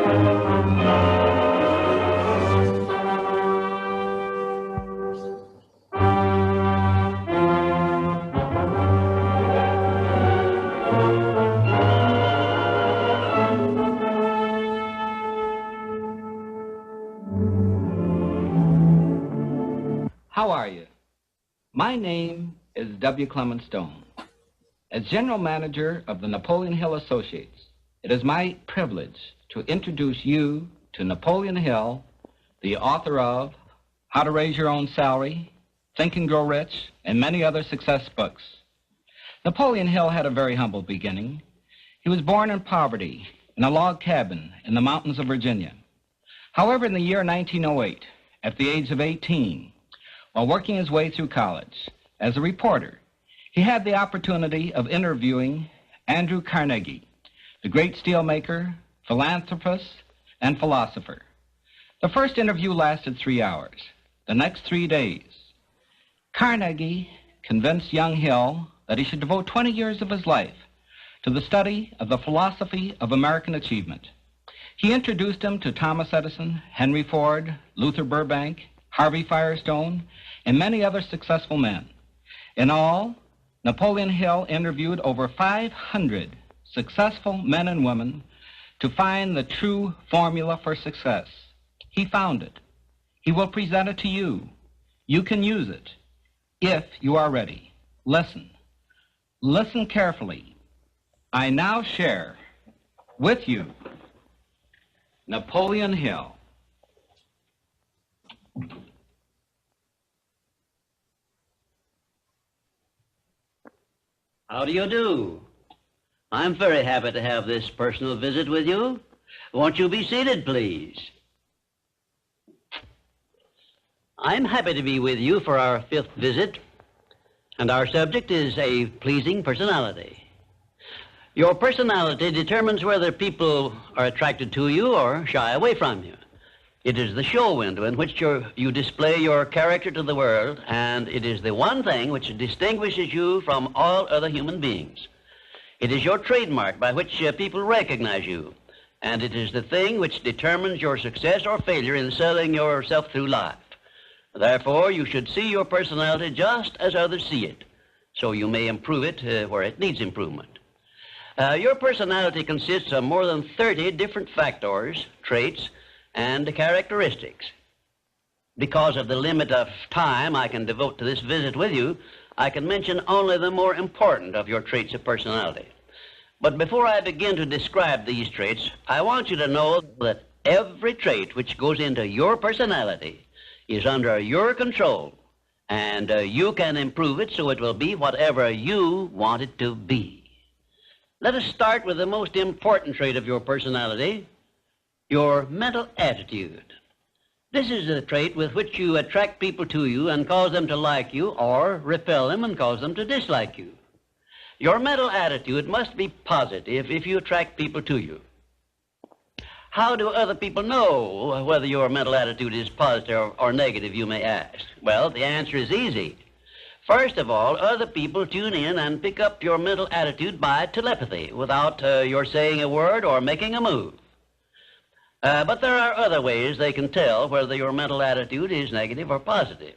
How are you? My name is W. Clement Stone. As General Manager of the Napoleon Hill Associates, it is my privilege to introduce you to Napoleon Hill, the author of How to Raise Your Own Salary, Think and Grow Rich, and many other success books. Napoleon Hill had a very humble beginning. He was born in poverty in a log cabin in the mountains of Virginia. However, in the year 1908, at the age of 18, while working his way through college as a reporter, he had the opportunity of interviewing Andrew Carnegie, the great steelmaker, philanthropist, and philosopher. The first interview lasted 3 hours. The next 3 days, Carnegie convinced young Hill that he should devote 20 years of his life to the study of the philosophy of American achievement. He introduced him to Thomas Edison, Henry Ford, Luther Burbank, Harvey Firestone, and many other successful men. In all, Napoleon Hill interviewed over 500 successful men and women to find the true formula for success. He found it. He will present it to you. You can use it if you are ready. Listen. Listen carefully. I now share with you Napoleon Hill. How do you do? I'm very happy to have this personal visit with you. Won't you be seated, please? I'm happy to be with you for our 5th visit, and our subject is a pleasing personality. Your personality determines whether people are attracted to you or shy away from you. It is the show window in which you display your character to the world, and it is the one thing which distinguishes you from all other human beings. It is your trademark by which people recognize you, and it is the thing which determines your success or failure in selling yourself through life. Therefore, you should see your personality just as others see it, so you may improve it where it needs improvement. Your personality consists of more than 30 different factors, traits, and characteristics. Because of the limit of time I can devote to this visit with you, I can mention only the more important of your traits of personality. But before I begin to describe these traits, I want you to know that every trait which goes into your personality is under your control, and you can improve it so it will be whatever you want it to be. Let us start with the most important trait of your personality, your mental attitude. This is the trait with which you attract people to you and cause them to like you, or repel them and cause them to dislike you. Your mental attitude must be positive if you attract people to you. How do other people know whether your mental attitude is positive or negative, you may ask? Well, the answer is easy. First of all, other people tune in and pick up your mental attitude by telepathy without your saying a word or making a move. But there are other ways they can tell whether your mental attitude is negative or positive.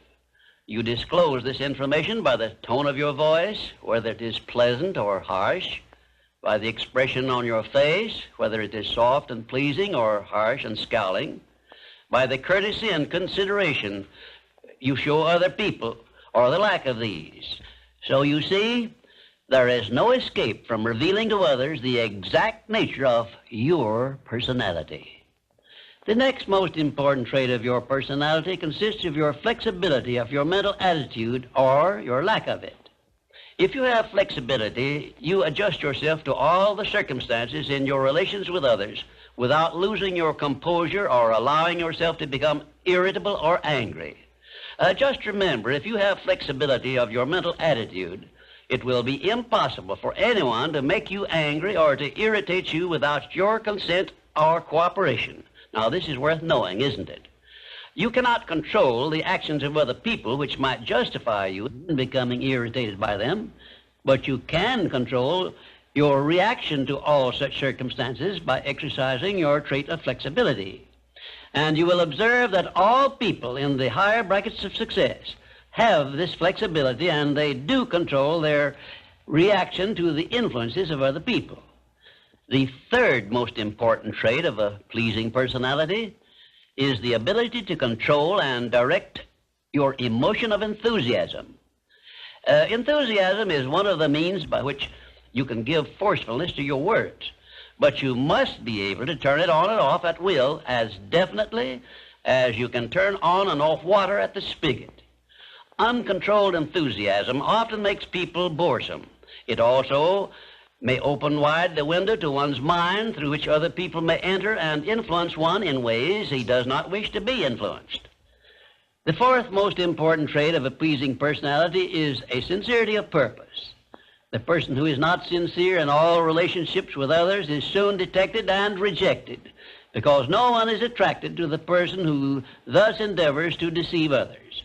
You disclose this information by the tone of your voice, whether it is pleasant or harsh, by the expression on your face, whether it is soft and pleasing or harsh and scowling, by the courtesy and consideration you show other people, or the lack of these. So you see, there is no escape from revealing to others the exact nature of your personality. The next most important trait of your personality consists of your flexibility of your mental attitude or your lack of it. If you have flexibility, you adjust yourself to all the circumstances in your relations with others without losing your composure or allowing yourself to become irritable or angry. Just remember, if you have flexibility of your mental attitude, it will be impossible for anyone to make you angry or to irritate you without your consent or cooperation. Now, this is worth knowing, isn't it? You cannot control the actions of other people which might justify you in becoming irritated by them, but you can control your reaction to all such circumstances by exercising your trait of flexibility. And you will observe that all people in the higher brackets of success have this flexibility, and they do control their reaction to the influences of other people. The third most important trait of a pleasing personality is the ability to control and direct your emotion of enthusiasm. Enthusiasm is one of the means by which you can give forcefulness to your words, but you must be able to turn it on and off at will as definitely as you can turn on and off water at the spigot. Uncontrolled enthusiasm often makes people boresome. It also may open wide the window to one's mind through which other people may enter and influence one in ways he does not wish to be influenced. The fourth most important trait of a pleasing personality is a sincerity of purpose. The person who is not sincere in all relationships with others is soon detected and rejected, because no one is attracted to the person who thus endeavors to deceive others.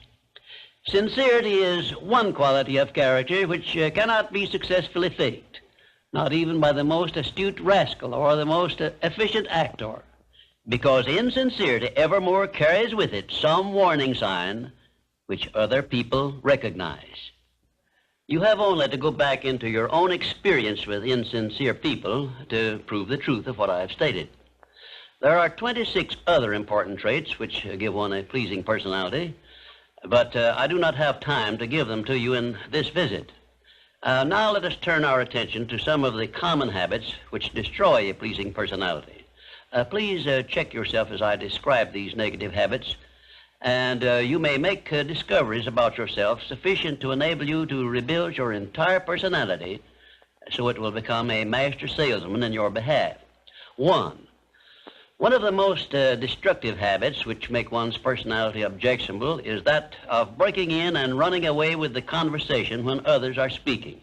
Sincerity is one quality of character which cannot be successfully faked, not even by the most astute rascal or the most efficient actor, because insincerity evermore carries with it some warning sign which other people recognize. You have only to go back into your own experience with insincere people to prove the truth of what I have stated. There are 26 other important traits which give one a pleasing personality, but I do not have time to give them to you in this visit. Now let us turn our attention to some of the common habits which destroy a pleasing personality. Please check yourself as I describe these negative habits, and you may make discoveries about yourself sufficient to enable you to rebuild your entire personality so it will become a master salesman in your behalf. One of the most destructive habits which make one's personality objectionable is that of breaking in and running away with the conversation when others are speaking.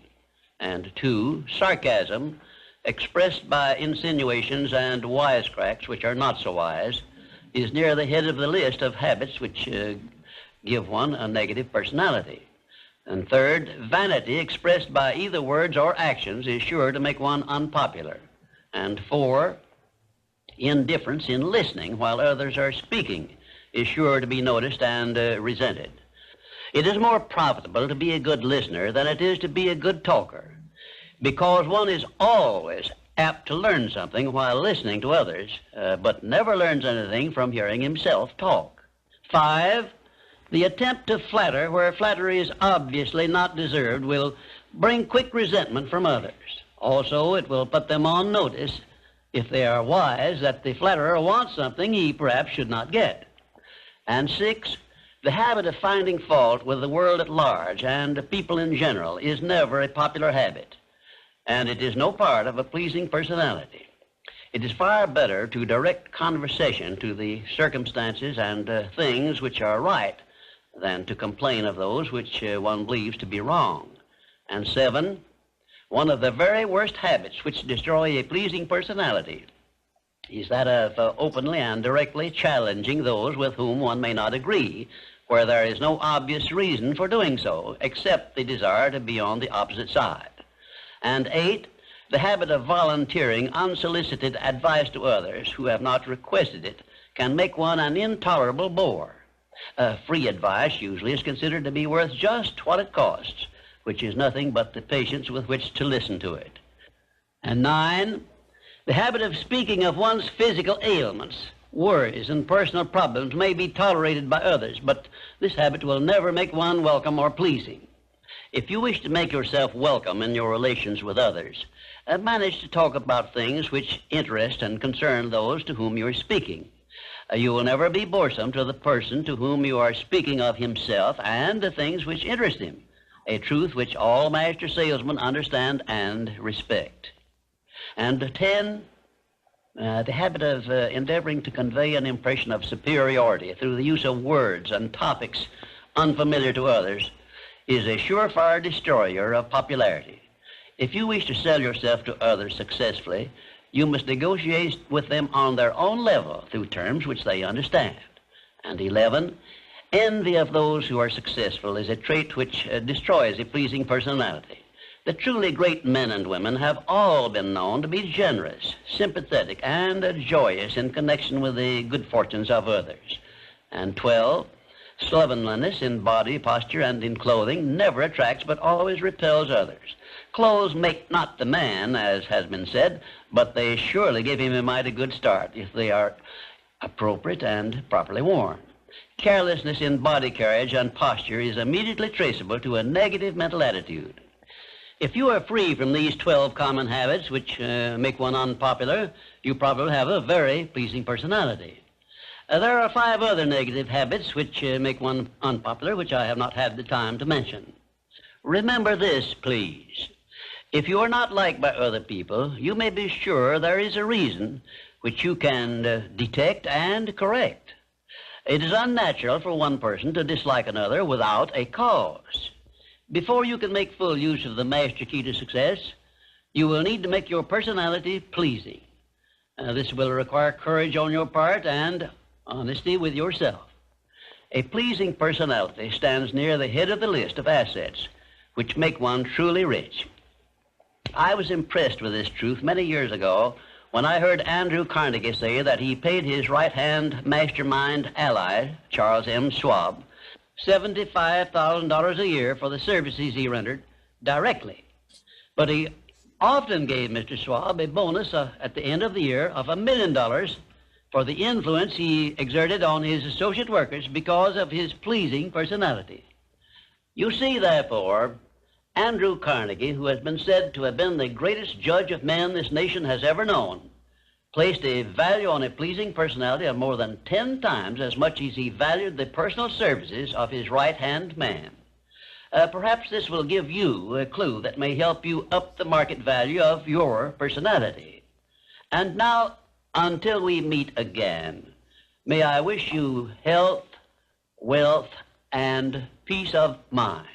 And 2, sarcasm, expressed by insinuations and wisecracks which are not so wise, is near the head of the list of habits which give one a negative personality. And 3rd, vanity expressed by either words or actions is sure to make one unpopular. And 4, indifference in listening while others are speaking is sure to be noticed and resented. It is more profitable to be a good listener than it is to be a good talker, because one is always apt to learn something while listening to others, but never learns anything from hearing himself talk. 5, the attempt to flatter where flattery is obviously not deserved will bring quick resentment from others. Also, it will put them on notice, if they are wise, that the flatterer wants something he perhaps should not get. And 6, the habit of finding fault with the world at large and people in general is never a popular habit, and it is no part of a pleasing personality. It is far better to direct conversation to the circumstances and things which are right than to complain of those which one believes to be wrong. And 7, one of the very worst habits which destroy a pleasing personality is that of openly and directly challenging those with whom one may not agree, where there is no obvious reason for doing so, except the desire to be on the opposite side. And 8, the habit of volunteering unsolicited advice to others who have not requested it can make one an intolerable bore. Free advice usually is considered to be worth just what it costs, which is nothing but the patience with which to listen to it. And 9, the habit of speaking of one's physical ailments, worries, and personal problems may be tolerated by others, but this habit will never make one welcome or pleasing. If you wish to make yourself welcome in your relations with others, manage to talk about things which interest and concern those to whom you are speaking. You will never be boresome to the person to whom you are speaking of himself and the things which interest him, a truth which all master salesmen understand and respect. And 10, the habit of endeavoring to convey an impression of superiority through the use of words and topics unfamiliar to others is a surefire destroyer of popularity. If you wish to sell yourself to others successfully, you must negotiate with them on their own level through terms which they understand. And 11, envy of those who are successful is a trait which destroys a pleasing personality. The truly great men and women have all been known to be generous, sympathetic, and joyous in connection with the good fortunes of others. And 12, slovenliness in body, posture, and in clothing never attracts but always repels others. Clothes make not the man, as has been said, but they surely give him a mighty good start if they are appropriate and properly worn. Carelessness in body carriage and posture is immediately traceable to a negative mental attitude. If you are free from these 12 common habits which make one unpopular, you probably have a very pleasing personality. There are 5 other negative habits which make one unpopular, which I have not had the time to mention. Remember this, please. If you are not liked by other people, you may be sure there is a reason which you can detect and correct. It is unnatural for one person to dislike another without a cause. Before you can make full use of the master key to success, you will need to make your personality pleasing. This will require courage on your part and honesty with yourself. A pleasing personality stands near the head of the list of assets which make one truly rich. I was impressed with this truth many years ago when I heard Andrew Carnegie say that he paid his right-hand mastermind ally, Charles M. Schwab, $75,000 a year for the services he rendered directly. But he often gave Mr. Schwab a bonus at the end of the year of $1 million for the influence he exerted on his associate workers because of his pleasing personality. You see, therefore, Andrew Carnegie, who has been said to have been the greatest judge of men this nation has ever known, placed a value on a pleasing personality of more than 10 times as much as he valued the personal services of his right-hand man. Perhaps this will give you a clue that may help you up the market value of your personality. And now, until we meet again, may I wish you health, wealth, and peace of mind.